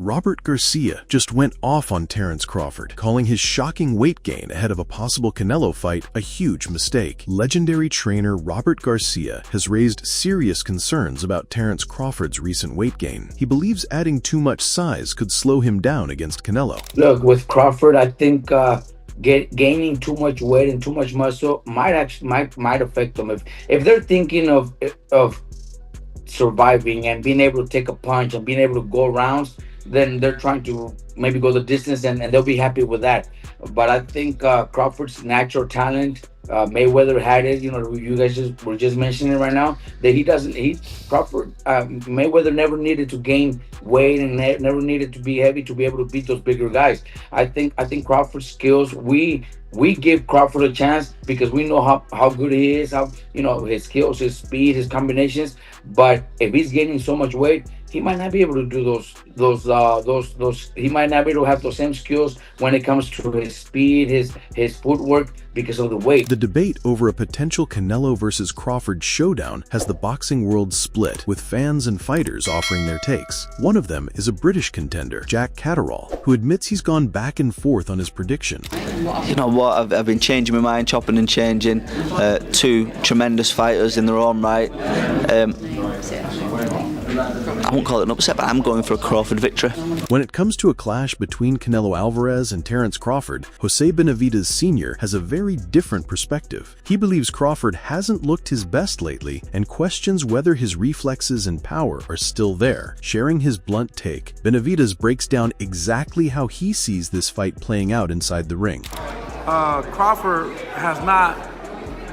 Robert Garcia just went off on Terence Crawford, calling his shocking weight gain ahead of a possible Canelo fight a huge mistake. Legendary trainer Robert Garcia has raised serious concerns about Terence Crawford's recent weight gain. He believes adding too much size could slow him down against Canelo. Look, with Crawford, I think gaining too much weight and too much muscle might affect them. If they're thinking of surviving and being able to take a punch and being able to go rounds, then they're trying to maybe go the distance and they'll be happy with that. But I think Crawford's natural talent, Mayweather had it. You know, you guys were just mentioning it right now that Mayweather never needed to gain weight and never needed to be heavy to be able to beat those bigger guys. I think Crawford's skills, we give Crawford a chance because we know how good he is, how, you know, his skills, his speed, his combinations. But if he's gaining so much weight, he might not be able to do those. He might not be able to have those same skills when it comes to his speed, his footwork, because of the weight. The debate over a potential Canelo versus Crawford showdown has the boxing world split, with fans and fighters offering their takes. One of them is a British contender, Jack Catterall, who admits he's gone back and forth on his prediction. You know what? I've been changing my mind, chopping and changing. Two tremendous fighters in their own right. I won't call it an upset, but I'm going for a Crawford victory. When it comes to a clash between Canelo Alvarez and Terence Crawford, Jose Benavidez Sr. has a very different perspective. He believes Crawford hasn't looked his best lately and questions whether his reflexes and power are still there. Sharing his blunt take, Benavidez breaks down exactly how he sees this fight playing out inside the ring. Crawford has not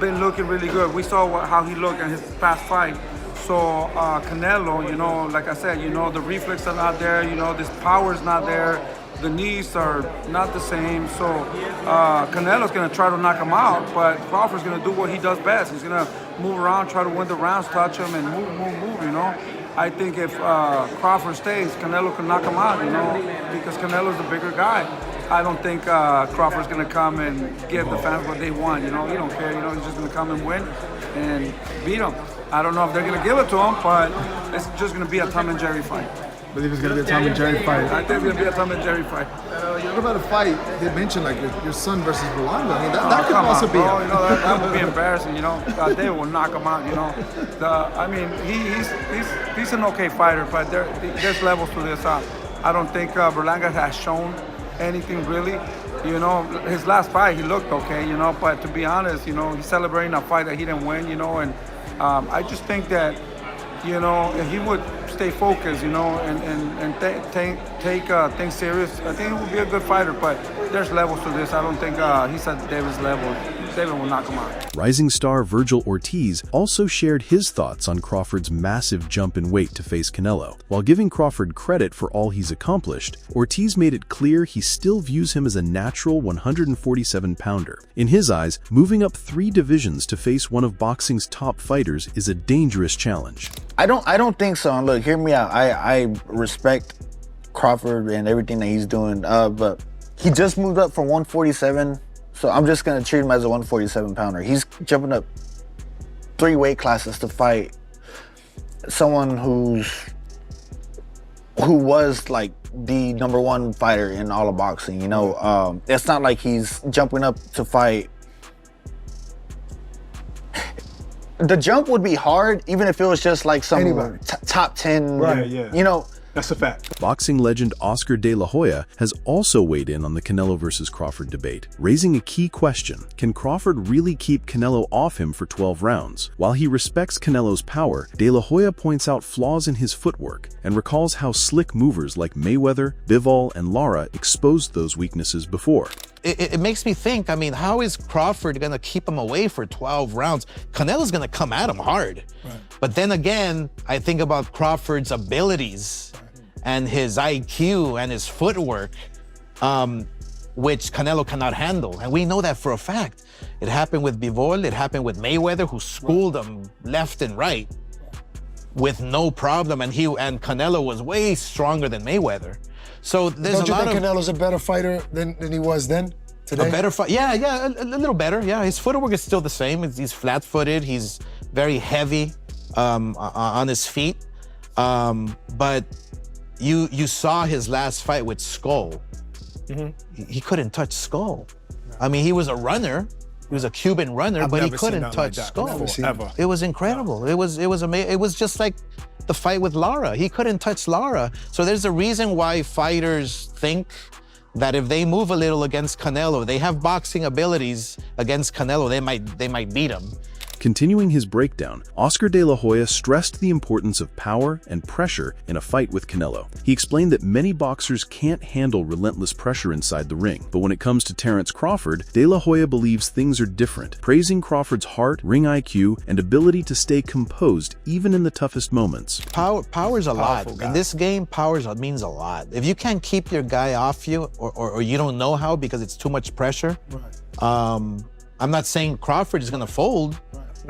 been looking really good. We saw how he looked in his past fight. So Canelo, you know, like I said, you know, the reflex are not there, you know, this power is not there, the knees are not the same. So Canelo's gonna try to knock him out, but Crawford's gonna do what he does best. He's gonna move around, try to win the rounds, touch him, and move, you know. I think if Crawford stays, Canelo can knock him out, you know, because Canelo's the bigger guy. I don't think Crawford's gonna come and give the fans what they want, you know. He don't care, you know, he's just gonna come and win and beat them. I don't know if they're going to give it to him, but it's just going to be a Tom and Jerry fight. I believe it's going to be a Tom and Jerry fight. I think it's going to be a Tom and Jerry fight. What about a fight? They mentioned like your son versus Rolando. I mean, that could also be. You know, that would be embarrassing. You know, they will knock him out. You know, I mean, he's an okay fighter, but there's levels to this. I don't think Berlanga has shown anything really. You know, his last fight he looked okay. You know, but to be honest, you know, he's celebrating a fight that he didn't win. You know, and I just think that, you know, if he would stay focused, you know, and take things serious, I think he would be a good fighter. But there's levels to this. I don't think he's at David's level. David will knock him out. Rising star Virgil Ortiz also shared his thoughts on Crawford's massive jump in weight to face Canelo. While giving Crawford credit for all he's accomplished, Ortiz made it clear he still views him as a natural 147-pounder. In his eyes, moving up 3 divisions to face one of boxing's top fighters is a dangerous challenge. I don't think so. And look, hear me out. I respect Crawford and everything that he's doing, but he just moved up from 147. So I'm just gonna treat him as a 147-pounder. He's jumping up 3 weight classes to fight someone who was like the #1 fighter in all of boxing. You know, it's not like he's jumping up to fight. The jump would be hard, even if it was just like some top 10. Right, yeah. You know. That's a fact. Boxing legend Oscar De La Hoya has also weighed in on the Canelo versus Crawford debate, raising a key question. Can Crawford really keep Canelo off him for 12 rounds? While he respects Canelo's power, De La Hoya points out flaws in his footwork and recalls how slick movers like Mayweather, Bivol, and Lara exposed those weaknesses before. It makes me think, I mean, how is Crawford going to keep him away for 12 rounds? Canelo's going to come at him hard. Right. But then again, I think about Crawford's abilities and his IQ and his footwork, which Canelo cannot handle. And we know that for a fact. It happened with Bivol, it happened with Mayweather, who schooled him left and right with no problem. And Canelo was way stronger than Mayweather. So there's Don't you think Canelo's a better fighter than he was then, today? A better fighter, yeah, a little better, yeah. His footwork is still the same. He's flat-footed, he's very heavy on his feet. But you saw his last fight with Skull. He couldn't touch Skull. I mean, he was a runner. He was a Cuban runner, but he couldn't touch Skull. Ever. It was incredible. It was amazing. It was just like the fight with Lara. He couldn't touch Lara. So there's a reason why fighters think that if they move a little against Canelo, they have boxing abilities against Canelo, they might beat him. Continuing his breakdown, Oscar De La Hoya stressed the importance of power and pressure in a fight with Canelo. He explained that many boxers can't handle relentless pressure inside the ring, but when it comes to Terence Crawford, De La Hoya believes things are different, praising Crawford's heart, ring IQ, and ability to stay composed even in the toughest moments. Power's a lot. In this game, power means a lot. If you can't keep your guy off you, or you don't know how because it's too much pressure, I'm not saying Crawford is gonna fold,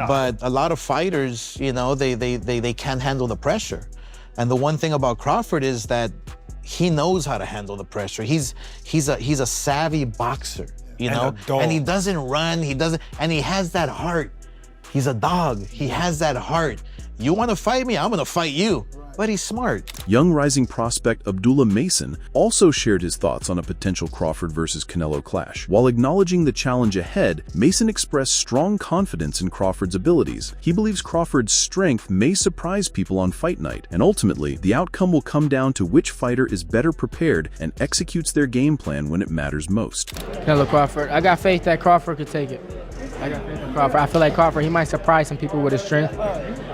but a lot of fighters, you know, they can't handle the pressure. And the one thing about Crawford is that he knows how to handle the pressure. He's a savvy boxer, you know, and he doesn't run, and he has that heart. He's a dog. He has that heart. You want to fight me? I'm gonna fight you. But he's smart. Young rising prospect Abdullah Mason also shared his thoughts on a potential Crawford versus Canelo clash. While acknowledging the challenge ahead, Mason expressed strong confidence in Crawford's abilities. He believes Crawford's strength may surprise people on fight night, and ultimately, the outcome will come down to which fighter is better prepared and executes their game plan when it matters most. Canelo Crawford, I got faith that Crawford could take it. I got faith in Crawford. I feel like Crawford, he might surprise some people with his strength.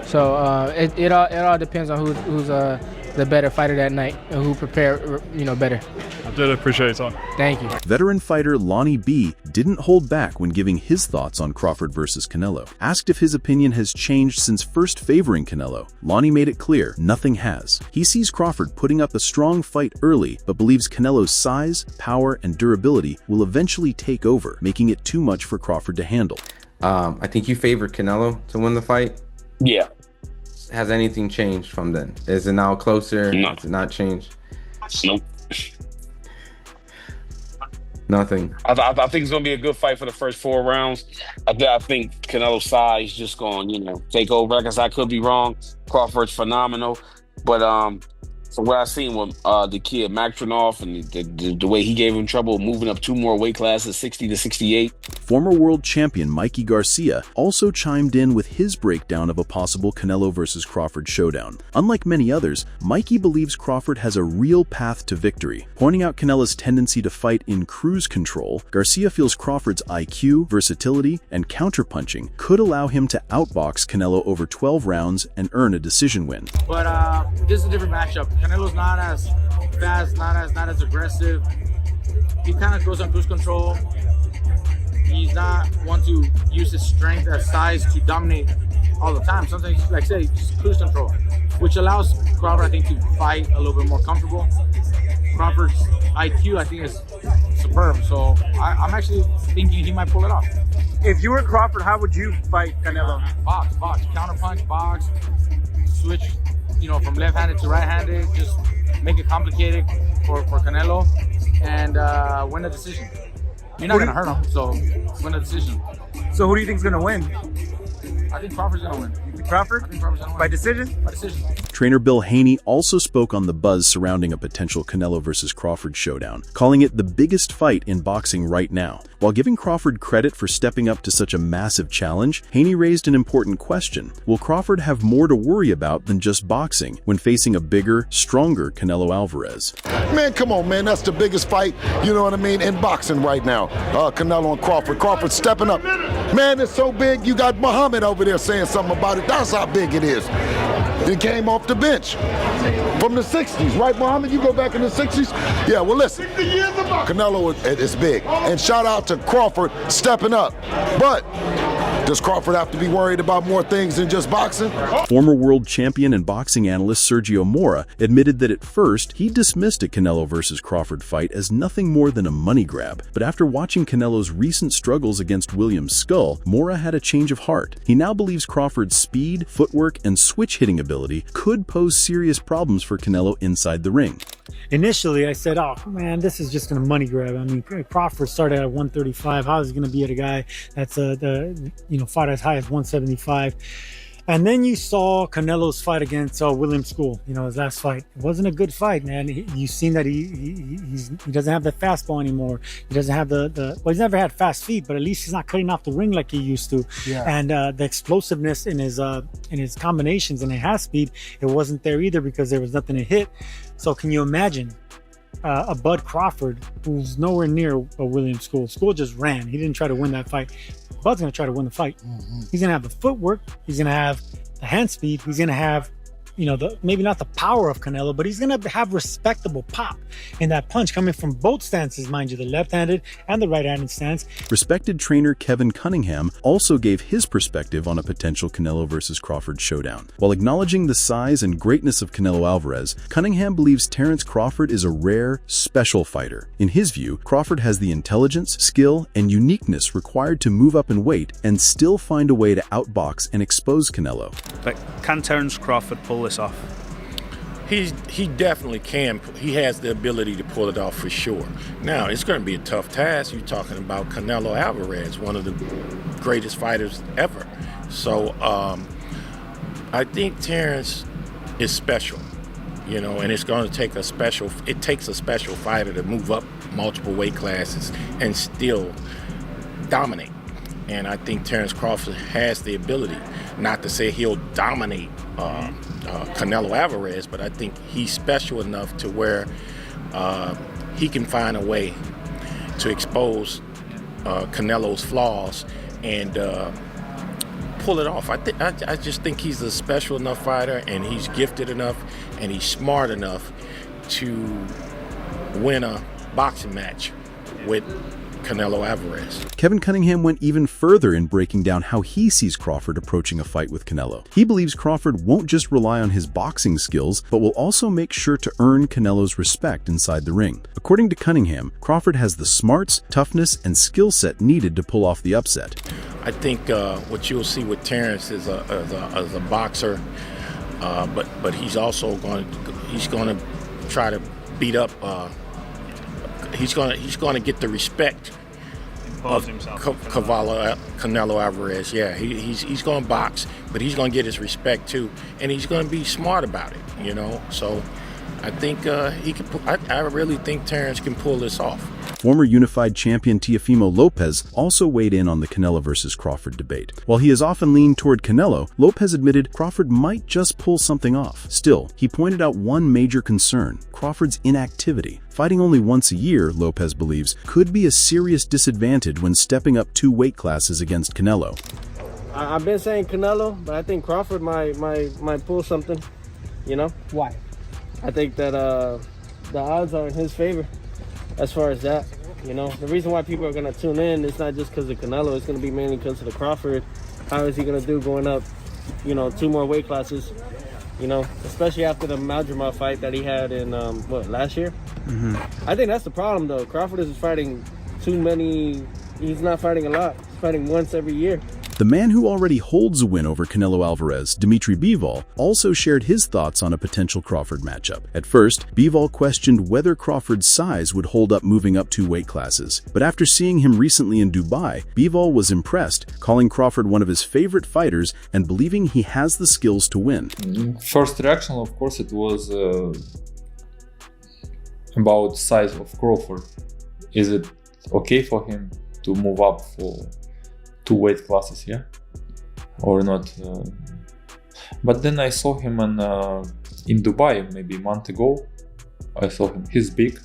So it all depends on who's the better fighter that night and who prepared, you know, better. I did appreciate it, son. Thank you. Veteran fighter Lonnie B didn't hold back when giving his thoughts on Crawford versus Canelo. Asked if his opinion has changed since first favoring Canelo, Lonnie made it clear nothing has. He sees Crawford putting up a strong fight early, but believes Canelo's size, power, and durability will eventually take over, making it too much for Crawford to handle. I think you favored Canelo to win the fight. Yeah. Has anything changed from then? Is it now closer? No. Has it not changed? Nope. Nothing. I think it's gonna be a good fight for the first 4 rounds. I think Canelo's size just gonna, take over. Like I said, I could be wrong. Crawford's phenomenal, but from what I seen with the kid Maktrinoff and the way he gave him trouble moving up 2 more weight classes, 60 to 68. Former world champion Mikey Garcia also chimed in with his breakdown of a possible Canelo versus Crawford showdown. Unlike many others, Mikey believes Crawford has a real path to victory. Pointing out Canelo's tendency to fight in cruise control, Garcia feels Crawford's IQ, versatility, and counterpunching could allow him to outbox Canelo over 12 rounds and earn a decision win. But this is a different matchup. Canelo's not as fast, not as aggressive. He kind of goes on cruise control. He's not one to use his strength as size to dominate all the time. Sometimes, like I say, just cruise control, which allows Crawford, I think, to fight a little bit more comfortable. Crawford's IQ, I think, is superb. So I'm actually thinking he might pull it off. If you were Crawford, how would you fight Canelo? Box, counterpunch, box, switch, from left-handed to right-handed, just make it complicated for Canelo and win a decision. You're not going to hurt him, so win a decision. So who do you think is going to win? I think Crawford's going to win. You think Crawford? I think Crawford's going to win. By decision? By decision. Trainer Bill Haney also spoke on the buzz surrounding a potential Canelo versus Crawford showdown, calling it the biggest fight in boxing right now. While giving Crawford credit for stepping up to such a massive challenge, Haney raised an important question. Will Crawford have more to worry about than just boxing when facing a bigger, stronger Canelo Alvarez? Man, come on, man. That's the biggest fight, in boxing right now. Canelo and Crawford. Crawford stepping up. Man, it's so big, you got Muhammad over there saying something about it. That's how big it is. He came off the bench from the 60s, right, Muhammad? You go back in the 60s? Yeah, well, listen, Canelo is big. And shout out to Crawford stepping up. But does Crawford have to be worried about more things than just boxing? Former world champion and boxing analyst Sergio Mora admitted that at first he dismissed a Canelo versus Crawford fight as nothing more than a money grab. But after watching Canelo's recent struggles against William Skull, Mora had a change of heart. He now believes Crawford's speed, footwork, and switch hitting ability could pose serious problems for Canelo inside the ring. Initially, I said, oh, man, this is just a money grab. I mean, Crawford started at 135. How is he going to be at a guy that's fought as high as 175? And then you saw Canelo's fight against William School, his last fight. It wasn't a good fight, man. You've seen that he doesn't have the fastball anymore. He doesn't have well, he's never had fast feet, but at least he's not cutting off the ring like he used to. Yeah. And the explosiveness in his combinations and his half speed, it wasn't there either because there was nothing to hit. So can you imagine a Bud Crawford who's nowhere near a William School? School just ran. He didn't try to win that fight. Bud's going to try to win the fight. He's going to have the footwork. He's going to have the hand speed. He's going to have, maybe not the power of Canelo, but he's going to have respectable pop in that punch coming from both stances, mind you, the left-handed and the right-handed stance. Respected trainer Kevin Cunningham also gave his perspective on a potential Canelo versus Crawford showdown. While acknowledging the size and greatness of Canelo Alvarez, Cunningham believes Terence Crawford is a rare, special fighter. In his view, Crawford has the intelligence, skill, and uniqueness required to move up in weight and still find a way to outbox and expose Canelo. But can Terence Crawford pull this off? He definitely can. He has the ability to pull it off for sure. Now, it's going to be a tough task. You're talking about Canelo Alvarez, one of the greatest fighters ever. So I think Terence is special, and it's going to take it takes a special fighter to move up multiple weight classes and still dominate. And I think Terence Crawford has the ability, not to say he'll dominate Canelo Alvarez, but I think he's special enough to where he can find a way to expose Canelo's flaws and pull it off. I just think he's a special enough fighter, and he's gifted enough, and he's smart enough to win a boxing match with Canelo Alvarez. Kevin Cunningham went even further in breaking down how he sees Crawford approaching a fight with Canelo. He believes Crawford won't just rely on his boxing skills, but will also make sure to earn Canelo's respect inside the ring. According to Cunningham, Crawford has the smarts, toughness, and skill set needed to pull off the upset. I think what you'll see with Terence is a boxer, but he's also going to try to beat up. He's going to get the respect of Canelo Alvarez. Yeah, he's going to box, but he's going to get his respect too, and he's going to be smart about it. So I think he can. I really think Terence can pull this off. Former unified champion Teofimo Lopez also weighed in on the Canelo versus Crawford debate. While he has often leaned toward Canelo, Lopez admitted Crawford might just pull something off. Still, he pointed out one major concern: Crawford's inactivity. Fighting only once a year, Lopez believes, could be a serious disadvantage when stepping up 2 weight classes against Canelo. I've been saying Canelo, but I think Crawford might pull something. Why? I think that the odds are in his favor as far as that. The reason why people are going to tune in is not just because of Canelo. It's going to be mainly because of the Crawford. How is he going to do going up, 2 more weight classes? Especially after the Maldrima fight that he had in, last year? I think that's the problem, though. Crawford is fighting too many. He's not fighting a lot. He's fighting once every year. The man who already holds a win over Canelo Alvarez, Dmitry Bivol, also shared his thoughts on a potential Crawford matchup. At first, Bivol questioned whether Crawford's size would hold up moving up 2 weight classes. But after seeing him recently in Dubai, Bivol was impressed, calling Crawford one of his favorite fighters and believing he has the skills to win. First reaction, of course, it was about size of Crawford. Is it okay for him to move up for 2 weight classes, or not? But then I saw him in Dubai maybe a month ago. I saw him. He's big,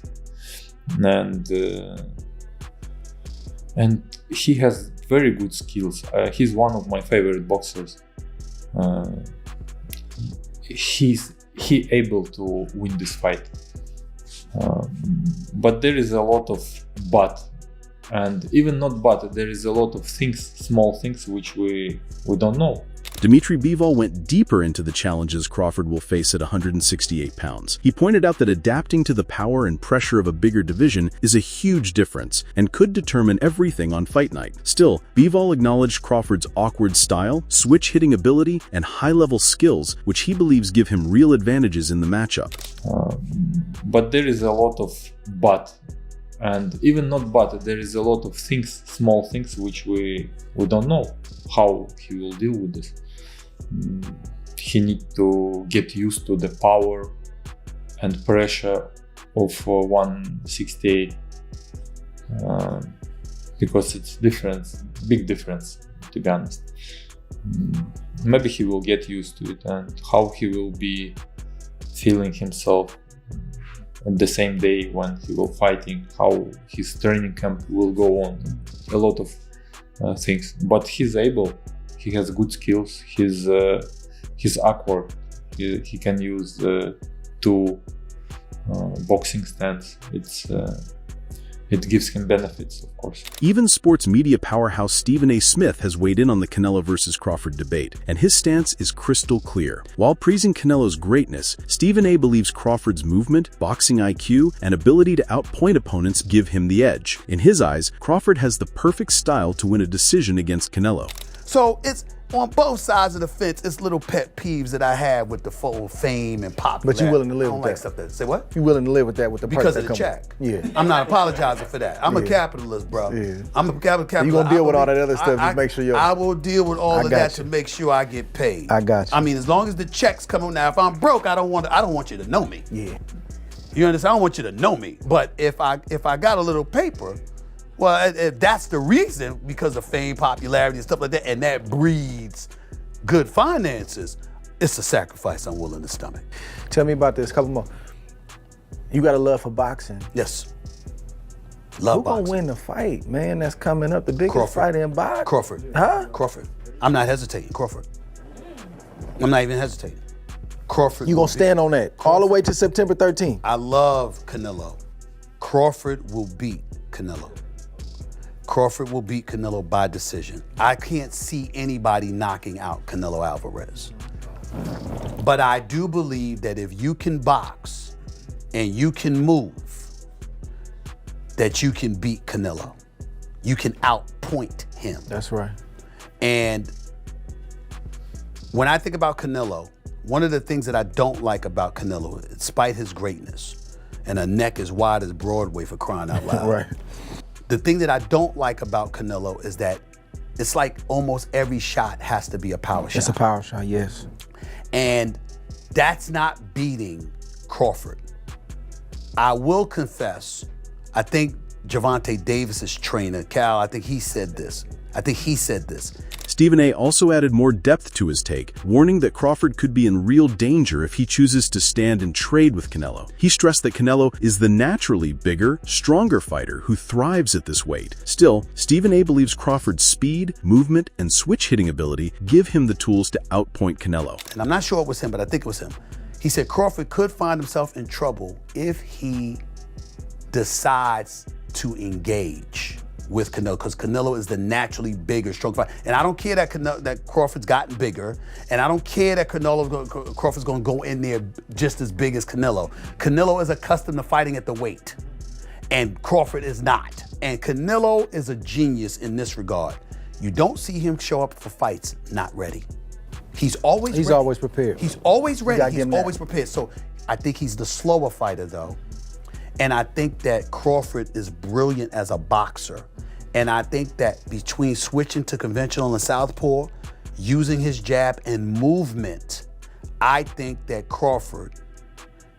and he has very good skills. He's one of my favorite boxers. He able to win this fight, but there is a lot of but. And even not but, there is a lot of things, small things, which we don't know. Dmitry Bivol went deeper into the challenges Crawford will face at 168 pounds. He pointed out that adapting to the power and pressure of a bigger division is a huge difference and could determine everything on fight night. Still, Bivol acknowledged Crawford's awkward style, switch-hitting ability, and high-level skills, which he believes give him real advantages in the matchup. But there is a lot of but. And even not but, there is a lot of things, small things, which we don't know how he will deal with this. he needs to get used to the power and pressure of 168 because it's big difference, to be honest. Maybe he will get used to it, and how he will be feeling himself at the same day when he will fighting, how his training camp will go on, a lot of things. But he's able, he has good skills, he's awkward, he can use two boxing stance. It gives him benefits, of course. Even sports media powerhouse Stephen A. Smith has weighed in on the Canelo versus Crawford debate, and his stance is crystal clear. While praising Canelo's greatness, Stephen A. believes Crawford's movement, boxing IQ, and ability to outpoint opponents give him the edge. In his eyes, Crawford has the perfect style to win a decision against Canelo. So it's on both sides of the fence. It's little pet peeves that I have with the full fame and popularity. But you're willing to live I don't with like that. stuff that say what? You're willing to live with that with the Because price of the that check. Yeah. I'm not apologizing for that. I'm a Yeah. capitalist, bro. Yeah. I'm a capitalist. You gonna deal with all that other stuff to make sure you're. I will deal with all I of got that you. to make sure I get paid. I got you. I mean, as long as the checks come on. Now, if I'm broke, I don't want you to know me. Yeah. You understand? I don't want you to know me. But if I got a little paper, well, if that's the reason, because of fame, popularity, and stuff like that, and that breeds good finances, it's a sacrifice I'm willing to stomach. Tell me about this. Couple more. You got a love for boxing. Yes. Love Who boxing. gonna win the fight, man? That's coming up. The biggest Crawford. fighter in boxing. Crawford. Huh? Crawford. I'm not hesitating. Crawford. I'm not even hesitating. Crawford. You gonna stand on that all the way to September 13th? I love Canelo. Crawford will beat Canelo. Crawford will beat Canelo by decision. I can't see anybody knocking out Canelo Alvarez. But I do believe that if you can box and you can move, that you can beat Canelo. You can outpoint him. That's right. And when I think about Canelo, one of the things that I don't like about Canelo, despite his greatness, and a neck as wide as Broadway for crying out loud. Right. The thing that I don't like about Canelo is that it's like almost every shot has to be a power shot. It's a power shot, yes. And that's not beating Crawford. I will confess, I think Gervonta Davis's trainer, Cal, I think he said this. Stephen A. also added more depth to his take, warning that Crawford could be in real danger if he chooses to stand and trade with Canelo. He stressed that Canelo is the naturally bigger, stronger fighter who thrives at this weight. Still, Stephen A. believes Crawford's speed, movement, and switch-hitting ability give him the tools to outpoint Canelo. And I'm not sure it was him, but I think it was him. He said Crawford could find himself in trouble if he decides to engage with Canelo, because Canelo is the naturally bigger, stronger fighter. And I don't care that Crawford's gotten bigger, and I don't care that Crawford's going to go in there just as big as Canelo. Canelo is accustomed to fighting at the weight, and Crawford is not. And Canelo is a genius in this regard. You don't see him show up for fights not ready. He's always prepared. He's always ready. He's always that. prepared. So I think he's the slower fighter, though. And I think that Crawford is brilliant as a boxer. And I think that between switching to conventional and southpaw, using his jab and movement, I think that Crawford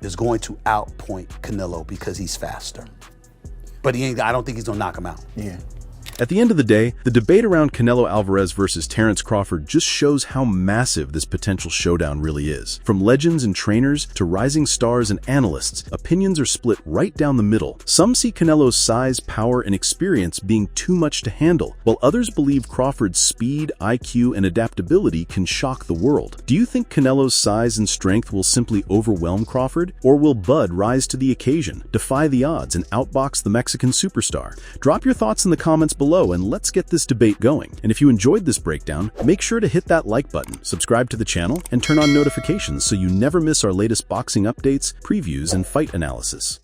is going to outpoint Canelo because he's faster. But I don't think he's gonna knock him out. Yeah. At the end of the day, the debate around Canelo Alvarez versus Terence Crawford just shows how massive this potential showdown really is. From legends and trainers to rising stars and analysts, opinions are split right down the middle. Some see Canelo's size, power, and experience being too much to handle, while others believe Crawford's speed, IQ, and adaptability can shock the world. Do you think Canelo's size and strength will simply overwhelm Crawford? Or will Bud rise to the occasion, defy the odds, and outbox the Mexican superstar? Drop your thoughts in the comments below and let's get this debate going. And if you enjoyed this breakdown, make sure to hit that like button, subscribe to the channel, and turn on notifications so you never miss our latest boxing updates, previews, and fight analysis.